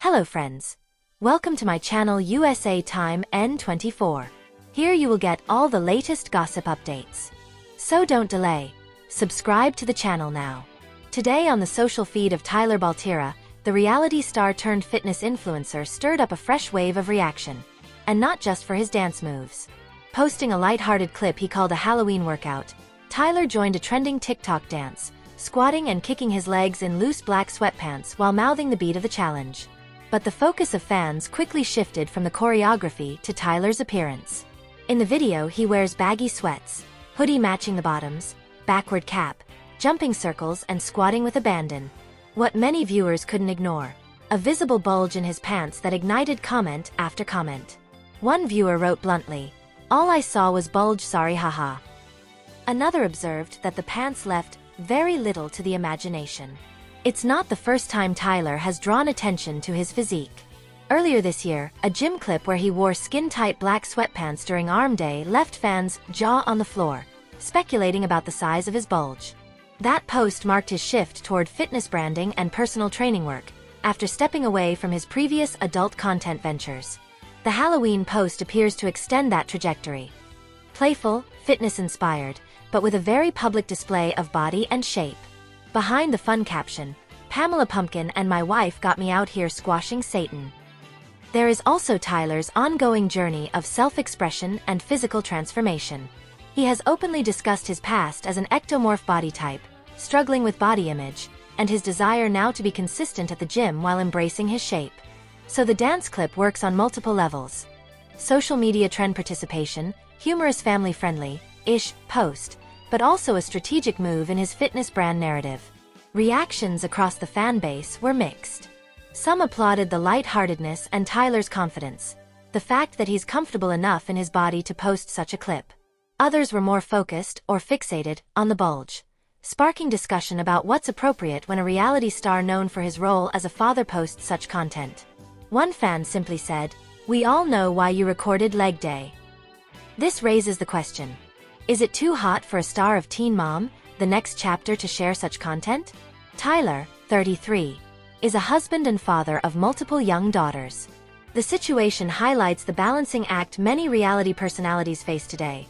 Hello friends. Welcome to my channel USA Time N24. Here you will get all the latest gossip updates. So don't delay. Subscribe to the channel now. Today on the social feed of Tyler Baltierra, the reality star turned fitness influencer stirred up a fresh wave of reaction. And not just for his dance moves. Posting a lighthearted clip he called a Halloween workout, Tyler joined a trending TikTok dance, squatting and kicking his legs in loose black sweatpants while mouthing the beat of the challenge. But the focus of fans quickly shifted from the choreography to Tyler's appearance. In the video he wears baggy sweats, hoodie matching the bottoms, backward cap, jumping circles and squatting with abandon. What many viewers couldn't ignore. A visible bulge in his pants that ignited comment after comment. One viewer wrote bluntly, "All I saw was bulge, sorry haha." Another observed that the pants left very little to the imagination. It's not the first time Tyler has drawn attention to his physique. Earlier this year, a gym clip where he wore skin-tight black sweatpants during arm day left fans' jaw on the floor, speculating about the size of his bulge. That post marked his shift toward fitness branding and personal training work, after stepping away from his previous adult content ventures. The Halloween post appears to extend that trajectory. Playful, fitness-inspired, but with a very public display of body and shape. Behind the fun caption, "Pamela Pumpkin and my wife got me out here squashing Satan." There is also Tyler's ongoing journey of self-expression and physical transformation. He has openly discussed his past as an ectomorph body type, struggling with body image, and his desire now to be consistent at the gym while embracing his shape. So the dance clip works on multiple levels. Social media trend participation, humorous family-friendly-ish post, but also a strategic move in his fitness brand narrative. Reactions across the fan base were mixed. Some applauded the lightheartedness and Tyler's confidence, the fact that he's comfortable enough in his body to post such a clip. Others were more focused or fixated on the bulge, sparking discussion about what's appropriate when a reality star known for his role as a father posts such content. One fan simply said, "We all know why you recorded leg day." This raises the question. Is it too hot for a star of Teen Mom, the next chapter, to share such content? Tyler, 33, is a husband and father of multiple young daughters. The situation highlights the balancing act many reality personalities face today.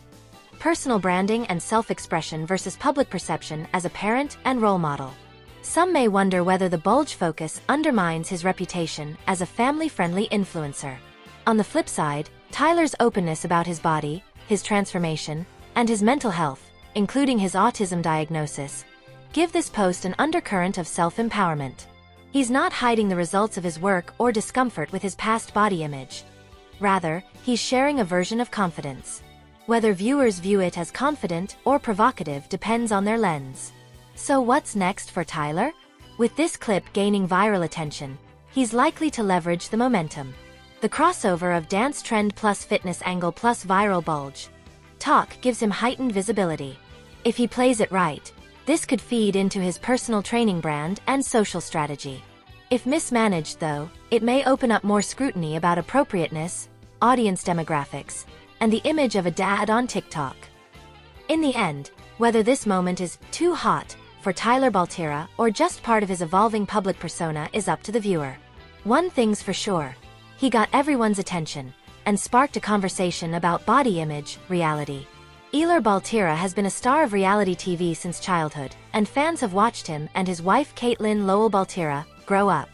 Personal branding and self-expression versus public perception as a parent and role model. Some may wonder whether the bulge focus undermines his reputation as a family-friendly influencer. On the flip side, Tyler's openness about his body, his transformation, and his mental health, including his autism diagnosis, give this post an undercurrent of self-empowerment. He's not hiding the results of his work or discomfort with his past body image. Rather, he's sharing a version of confidence. Whether viewers view it as confident or provocative depends on their lens. So what's next for Tyler? With this clip gaining viral attention, he's likely to leverage the momentum. The crossover of dance trend plus fitness angle plus viral bulge talk gives him heightened visibility. If he plays it right, this could feed into his personal training brand and social strategy. If mismanaged though, it may open up more scrutiny about appropriateness, audience demographics, and the image of a dad on TikTok. In the end, whether this moment is too hot for Tyler Baltierra or just part of his evolving public persona is up to the viewer. One thing's for sure, he got everyone's attention and sparked a conversation about body image reality. Tyler Baltierra has been a star of reality TV since childhood, and fans have watched him and his wife Caitlin Lowell Baltierra grow up.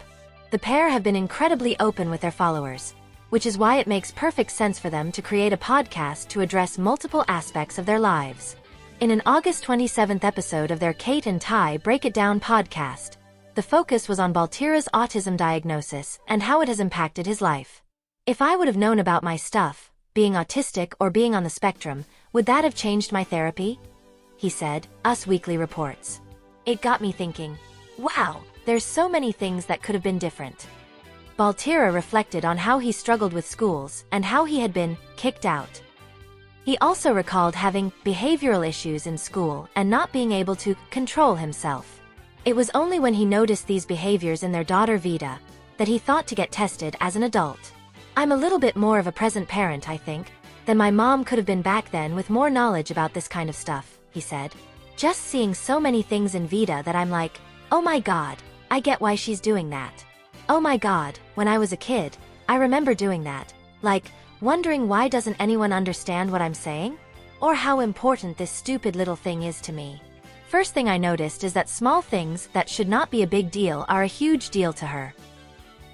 The pair have been incredibly open with their followers, which is why it makes perfect sense for them to create a podcast to address multiple aspects of their lives. In an August 27th episode of their Kate and Ty Break It Down podcast, the focus was on Baltierra's autism diagnosis and how it has impacted his life. "If I would have known about my stuff, being autistic or being on the spectrum, would that have changed my therapy?" he said, Us Weekly reports. "It got me thinking, wow, there's so many things that could have been different." Baltierra reflected on how he struggled with schools and how he had been kicked out. He also recalled having behavioral issues in school and not being able to control himself. It was only when he noticed these behaviors in their daughter Vida that he thought to get tested as an adult. "I'm a little bit more of a present parent, I think, than my mom could have been back then with more knowledge about this kind of stuff," he said. "Just seeing so many things in Vida that I'm like, oh my god, I get why she's doing that." Oh my god, when I was a kid, I remember doing that. Like, wondering why doesn't anyone understand what I'm saying? Or how important this stupid little thing is to me. First thing I noticed is that small things that should not be a big deal are a huge deal to her.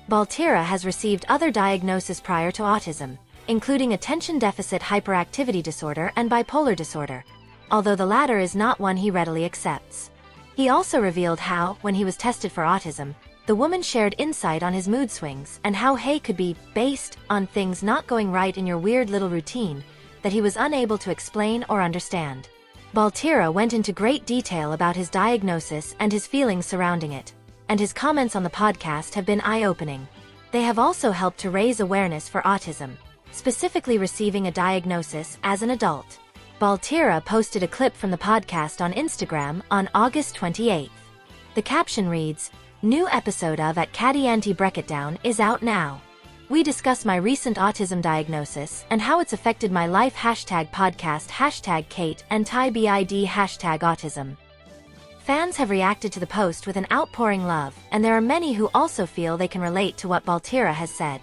Baltierra has received other diagnoses prior to autism, including attention deficit hyperactivity disorder and bipolar disorder, although the latter is not one he readily accepts. He also revealed how, when he was tested for autism, the woman shared insight on his mood swings and how he could be based on things not going right in your weird little routine that he was unable to explain or understand. Baltierra went into great detail about his diagnosis and his feelings surrounding it, and his comments on the podcast have been eye-opening. They have also helped to raise awareness for autism, specifically receiving a diagnosis as an adult. Baltierra posted a clip from the podcast on Instagram on August 28th. The caption reads, "New episode of At Caddy Auntie Breakitdown is out now. We discuss my recent autism diagnosis and how it's affected my life #podcast #Kate and Ty BID #autism." Fans have reacted to the post with an outpouring love, and there are many who also feel they can relate to what Baltierra has said.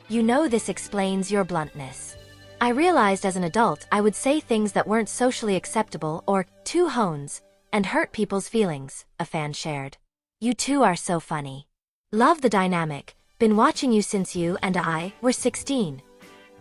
"You know, this explains your bluntness. I realized as an adult I would say things that weren't socially acceptable or too hones and hurt people's feelings," a fan shared. "You two are so funny. Love the dynamic. Been watching you since you and I were 16.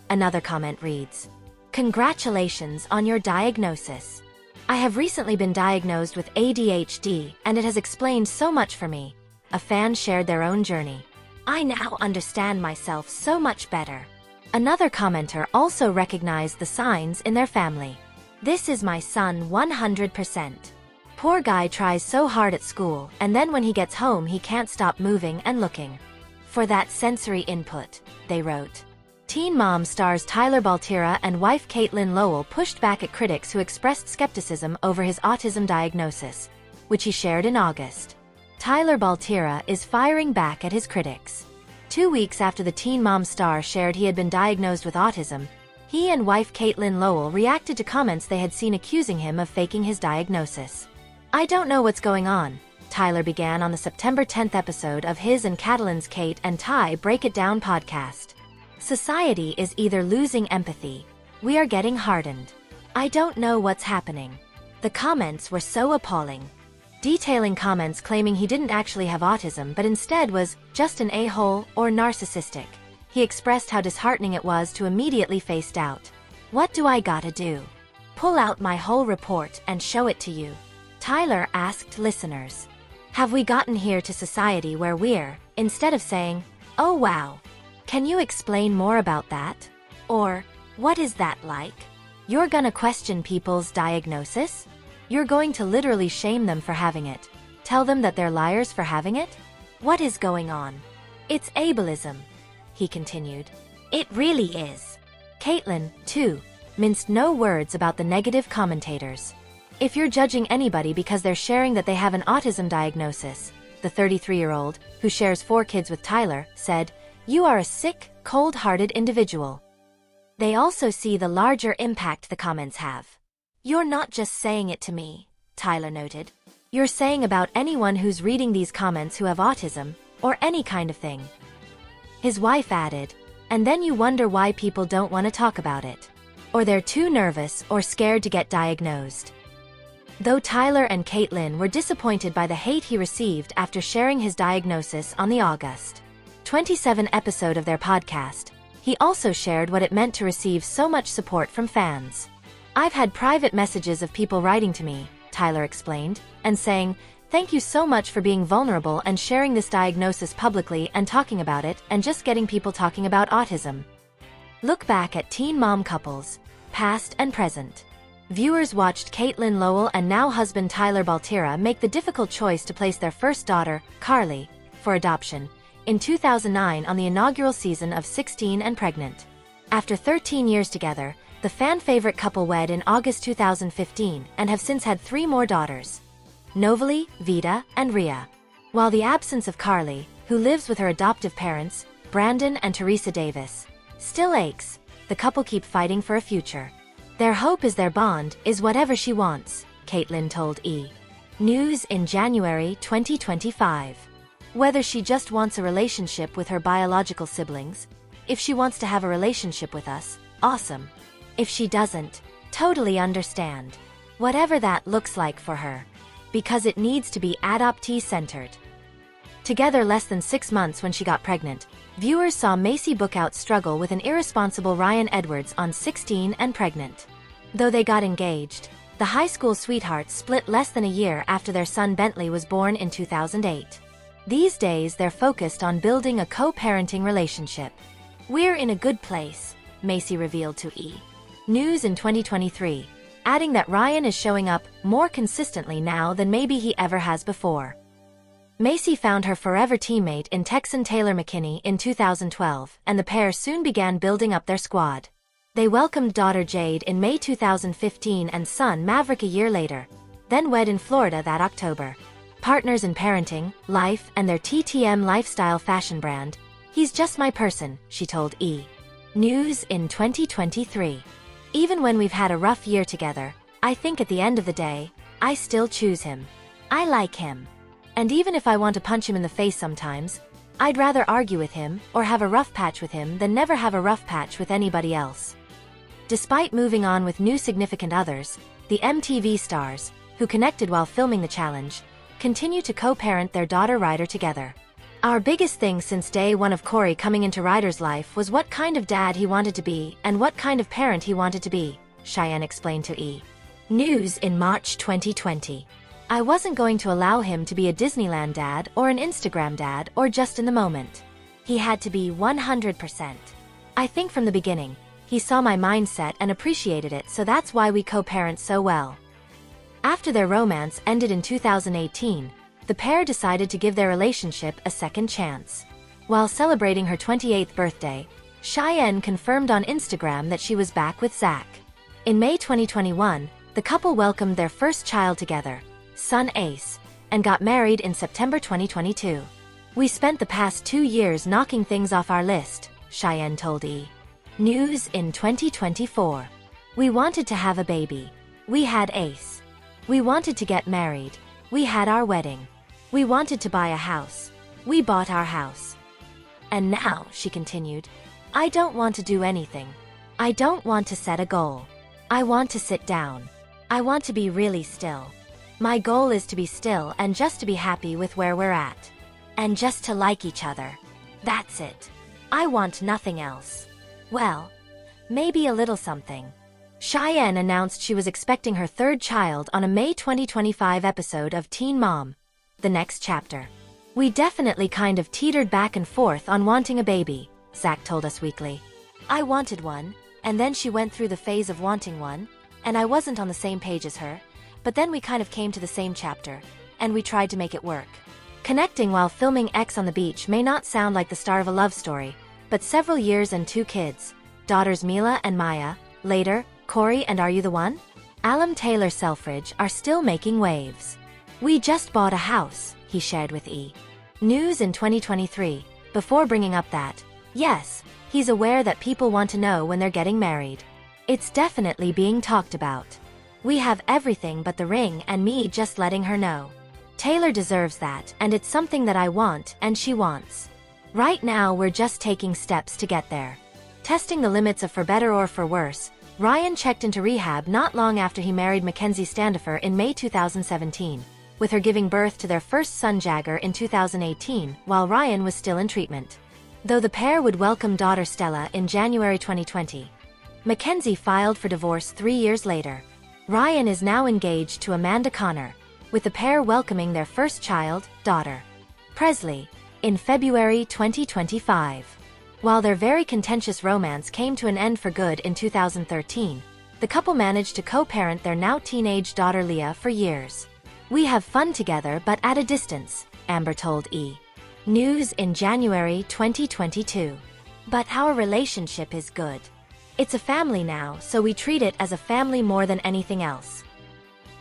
Another comment reads, "Congratulations on your diagnosis. I have recently been diagnosed with ADHD and it has explained so much for me." A fan shared their own journey. "I now understand myself so much better." Another commenter also recognized the signs in their family. "This is my son 100%. Poor guy tries so hard at school and then when he gets home he can't stop moving and looking for that sensory input," they wrote. Teen Mom stars Tyler Baltierra and wife Caitlin Lowell pushed back at critics who expressed skepticism over his autism diagnosis, which he shared in August. Tyler Baltierra is firing back at his critics. 2 weeks after the Teen Mom star shared he had been diagnosed with autism, he and wife Caitlin Lowell reacted to comments they had seen accusing him of faking his diagnosis. "I don't know what's going on," Tyler began on the September 10th episode of his and Catalin's Kate and Ty Break It Down podcast. "Society is either losing empathy. We are getting hardened. I don't know what's happening." The comments were so appalling, detailing comments claiming he didn't actually have autism but instead was just an a-hole or narcissistic. He expressed how disheartening it was to immediately face doubt. "What do I gotta do? Pull out my whole report and show it to you?" Tyler asked listeners. "Have we gotten here to society where we're, instead of saying, 'Oh wow, can you explain more about that?' Or, 'What is that like?' You're gonna question people's diagnosis? You're going to literally shame them for having it? Tell them that they're liars for having it? What is going on? It's ableism," he continued. "It really is." Caitlin, too, minced no words about the negative commentators. "If you're judging anybody because they're sharing that they have an autism diagnosis," the 33-year-old, who shares 4 kids with Tyler, said, "you are a sick, cold-hearted individual." They also see the larger impact the comments have. "You're not just saying it to me," Tyler noted. "You're saying about anyone who's reading these comments who have autism, or any kind of thing." His wife added, "And then you wonder why people don't want to talk about it. Or they're too nervous or scared to get diagnosed." Though Tyler and Caitlin were disappointed by the hate he received after sharing his diagnosis on the August 27 episode of their podcast, he also shared what it meant to receive so much support from fans. "I've had private messages of people writing to me," Tyler explained, and saying, "Thank you so much for being vulnerable and sharing this diagnosis publicly and talking about it and just getting people talking about autism." Look back at teen mom couples, past and present. Viewers watched Caitlin Lowell and now husband Tyler Baltierra make the difficult choice to place their first daughter, Carly, for adoption, in 2009 on the inaugural season of 16 and Pregnant. After 13 years together, the fan-favorite couple wed in August 2015 and have since had 3 more daughters, Novalie, Vida, and Rhea. While the absence of Carly, who lives with her adoptive parents, Brandon and Teresa Davis, still aches, the couple keep fighting for a future. "Their hope is their bond is whatever she wants," Caitlin told E! News in January 2025. Whether she just wants a relationship with her biological siblings, if she wants to have a relationship with us, awesome. If she doesn't, totally understand. Whatever that looks like for her. Because it needs to be adoptee-centered. Together less than 6 months when she got pregnant, viewers saw Macy Bookout struggle with an irresponsible Ryan Edwards on 16 and pregnant. Though they got engaged, the high school sweethearts split less than a year after their son Bentley was born in 2008. These days they're focused on building a co-parenting relationship. "We're in a good place," Macy revealed to E! News in 2023, adding that Ryan is showing up more consistently now than maybe he ever has before. Macy found her forever teammate in Texan Taylor McKinney in 2012, and the pair soon began building up their squad. They welcomed daughter Jade in May 2015 and son Maverick a year later, then wed in Florida that October. Partners in parenting, life, and their TTM lifestyle fashion brand. "He's just my person," she told E! News in 2023. "Even when we've had a rough year together, I think at the end of the day, I still choose him. I like him. And even if I want to punch him in the face sometimes, I'd rather argue with him or have a rough patch with him than never have a rough patch with anybody else." Despite moving on with new significant others, the MTV stars, who connected while filming the challenge, continue to co-parent their daughter Ryder together. "Our biggest thing since day one of Corey coming into Ryder's life was what kind of dad he wanted to be and what kind of parent he wanted to be," Cheyenne explained to E! News in March 2020. "I wasn't going to allow him to be a Disneyland dad or an Instagram dad or just in the moment. He had to be 100%. I think from the beginning, he saw my mindset and appreciated it, so that's why we co-parent so well." After their romance ended in 2018, the pair decided to give their relationship a second chance. While celebrating her 28th birthday, Cheyenne confirmed on Instagram that she was back with Zach. In May 2021, the couple welcomed their first child together, son Ace, and got married in September 2022. "We spent the past 2 years knocking things off our list," Cheyenne told E! News in 2024. "We wanted to have a baby. We had Ace. We wanted to get married. We had our wedding. We wanted to buy a house. We bought our house. And now," she continued, "I don't want to do anything. I don't want to set a goal. I want to sit down. I want to be really still. My goal is to be still and just to be happy with where we're at. And just to like each other. That's it. I want nothing else. Well, maybe a little something." Cheyenne announced she was expecting her third child on a May 2025 episode of Teen Mom, The Next Chapter. "We definitely kind of teetered back and forth on wanting a baby," Zach told Us Weekly. "I wanted one, and then she went through the phase of wanting one, and I wasn't on the same page as her, but then we kind of came to the same chapter, and we tried to make it work." Connecting while filming X on the beach may not sound like the start of a love story, but several years and 2 kids, daughters Mila and Maya, later, Corey and Are You the One? Alum Taylor Selfridge are still making waves. "We just bought a house," he shared with E! News in 2023, before bringing up that, yes, he's aware that people want to know when they're getting married. "It's definitely being talked about. We have everything but the ring and me just letting her know. Taylor deserves that, and it's something that I want and she wants. Right now we're just taking steps to get there." Testing the limits of for better or for worse, Ryan checked into rehab not long after he married Mackenzie Standifer in May 2017, with her giving birth to their first son Jagger in 2018 while Ryan was still in treatment. Though the pair would welcome daughter Stella in January 2020, Mackenzie filed for divorce 3 years later. Ryan is now engaged to Amanda Connor, with the pair welcoming their first child, daughter Presley, in February 2025. While their very contentious romance came to an end for good in 2013, the couple managed to co-parent their now teenage daughter Leah for years. "We have fun together but at a distance," Amber told E! News in January 2022. "But our relationship is good. It's a family now, so we treat it as a family more than anything else.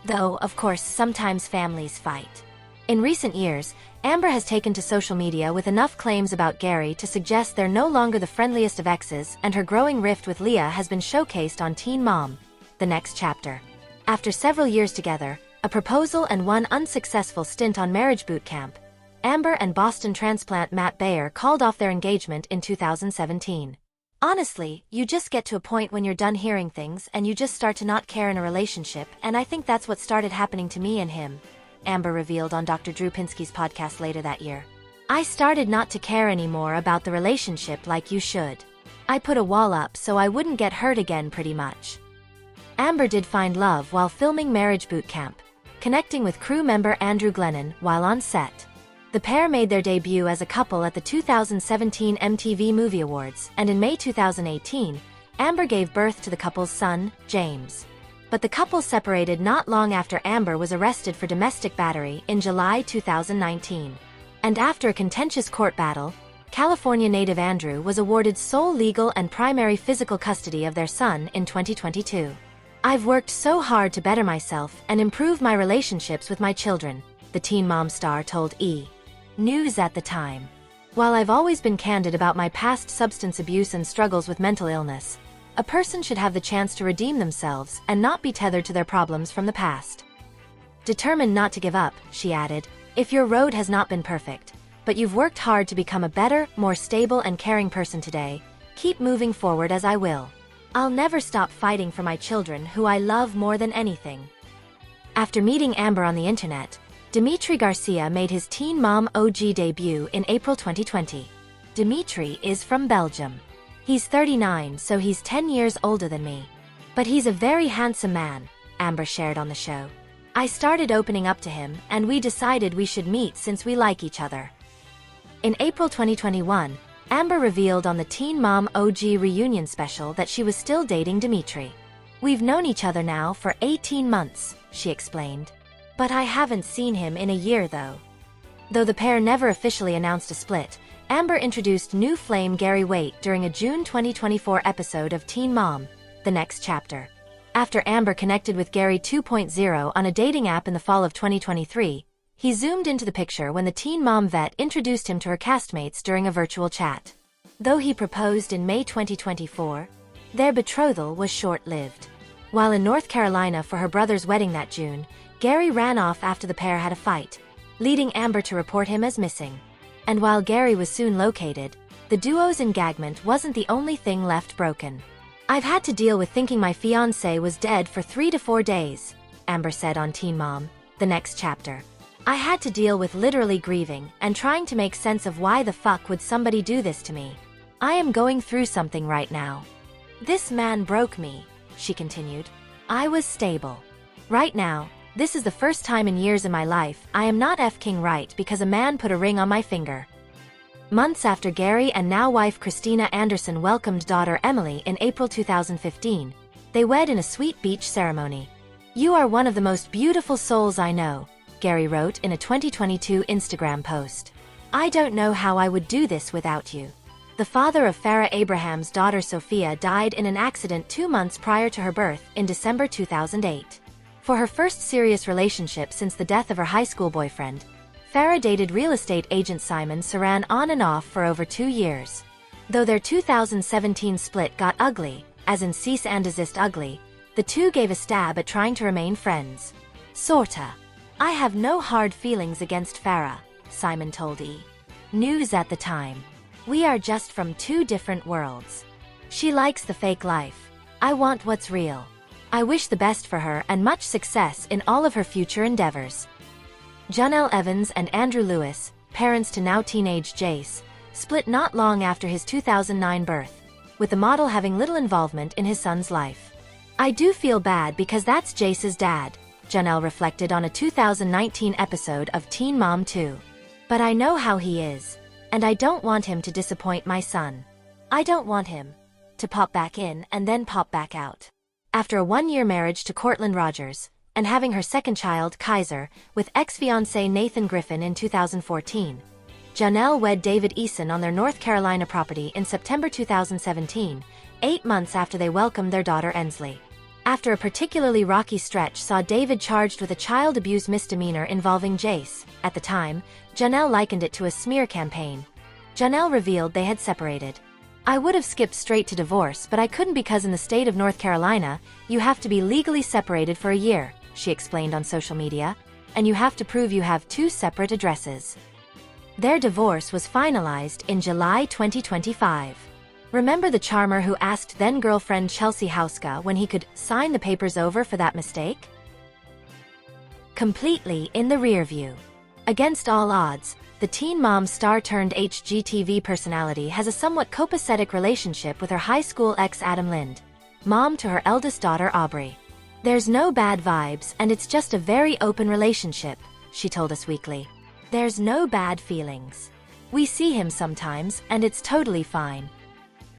Though, of course, sometimes families fight." In recent years, Amber has taken to social media with enough claims about Gary to suggest they're no longer the friendliest of exes, and her growing rift with Leah has been showcased on Teen Mom, The Next Chapter. After several years together, a proposal and one unsuccessful stint on marriage boot camp, Amber and Boston transplant Matt Bayer called off their engagement in 2017. Honestly, you just get to a point when you're done hearing things and you just start to not care in a relationship, and I think that's what started happening to me and him, Amber revealed on Dr. Drew Pinsky's podcast later that year. I started not to care anymore about the relationship like you should. I put a wall up so I wouldn't get hurt again pretty much. Amber did find love while filming Marriage Boot Camp, connecting with crew member Andrew Glennon while on set. The pair made their debut as a couple at the 2017 MTV Movie Awards, and in May 2018, Amber gave birth to the couple's son, James. But the couple separated not long after Amber was arrested for domestic battery in July 2019. And after a contentious court battle, California native Andrew was awarded sole legal and primary physical custody of their son in 2022. I've worked so hard to better myself and improve my relationships with my children, the Teen Mom star told E! News at the time. While I've always been candid about my past substance abuse and struggles with mental illness, a person should have the chance to redeem themselves and not be tethered to their problems from the past. Determined not to give up, she added, if your road has not been perfect, but you've worked hard to become a better, more stable and caring person today, keep moving forward as I will. I'll never stop fighting for my children who I love more than anything. After meeting Amber on the internet, Dimitri Garcia made his Teen Mom OG debut in April 2020. Dimitri is from Belgium. He's 39, so he's 10 years older than me. But he's a very handsome man, Amber shared on the show. I started opening up to him, and we decided we should meet since we like each other. In April 2021, Amber revealed on the Teen Mom OG reunion special that she was still dating Dimitri. We've known each other now for 18 months, she explained. But I haven't seen him in a year though. Though the pair never officially announced a split, Amber introduced new flame Gary Waite during a June 2024 episode of Teen Mom, The Next Chapter. After Amber connected with Gary 2.0 on a dating app in the fall of 2023, he zoomed into the picture when the Teen Mom vet introduced him to her castmates during a virtual chat. Though he proposed in May 2024, their betrothal was short-lived. While in North Carolina for her brother's wedding that June, Gary ran off after the pair had a fight, leading Amber to report him as missing. And while Gary was soon located, the duo's engagement wasn't the only thing left broken. I've had to deal with thinking my fiancé was dead for 3 to 4 days, Amber said on Teen Mom, The Next Chapter. I had to deal with literally grieving and trying to make sense of why the fuck would somebody do this to me. I am going through something right now. This man broke me, she continued. I was stable. Right now, this is the first time in years in my life I am not f***ing right because a man put a ring on my finger. Months after Gary and now wife Christina Anderson welcomed daughter Emily in April 2015, they wed in a sweet beach ceremony. You are one of the most beautiful souls I know, Gary wrote in a 2022 Instagram post. I don't know how I would do this without you. The father of Farrah Abraham's daughter Sophia died in an accident 2 months prior to her birth in December 2008. For her first serious relationship since the death of her high school boyfriend, Farrah dated real estate agent Simon Saran on and off for over 2 years. Though their 2017 split got ugly, as in cease and desist ugly, the two gave a stab at trying to remain friends. Sorta. I have no hard feelings against Farrah, Simon told E! News at the time. We are just from 2 different worlds. She likes the fake life. I want what's real. I wish the best for her and much success in all of her future endeavors. Janelle Evans and Andrew Lewis, parents to now teenage Jace, split not long after his 2009 birth, with the model having little involvement in his son's life. I do feel bad because that's Jace's dad, Janelle reflected on a 2019 episode of Teen Mom 2. But I know how he is, and I don't want him to disappoint my son. I don't want him to pop back in and then pop back out. After a 1-year marriage to Cortland Rogers, and having her second child, Kaiser, with ex-fiancé Nathan Griffin in 2014, Janelle wed David Eason on their North Carolina property in September 2017, 8 months after they welcomed their daughter Ensley. After a particularly rocky stretch saw David charged with a child abuse misdemeanor involving Jace, at the time, Janelle likened it to a smear campaign. Janelle revealed they had separated. I would have skipped straight to divorce, but I couldn't because in the state of North Carolina, you have to be legally separated for a year, she explained on social media, and you have to prove you have 2 separate addresses. Their divorce was finalized in July 2025. Remember the charmer who asked then-girlfriend Chelsea Houska when he could sign the papers over for that mistake? Completely in the rearview. Against all odds, the Teen Mom star-turned-HGTV personality has a somewhat copacetic relationship with her high school ex Adam Lind, mom to her eldest daughter Aubrey. "There's no bad vibes and it's just a very open relationship," she told Us Weekly. "There's no bad feelings. We see him sometimes and it's totally fine.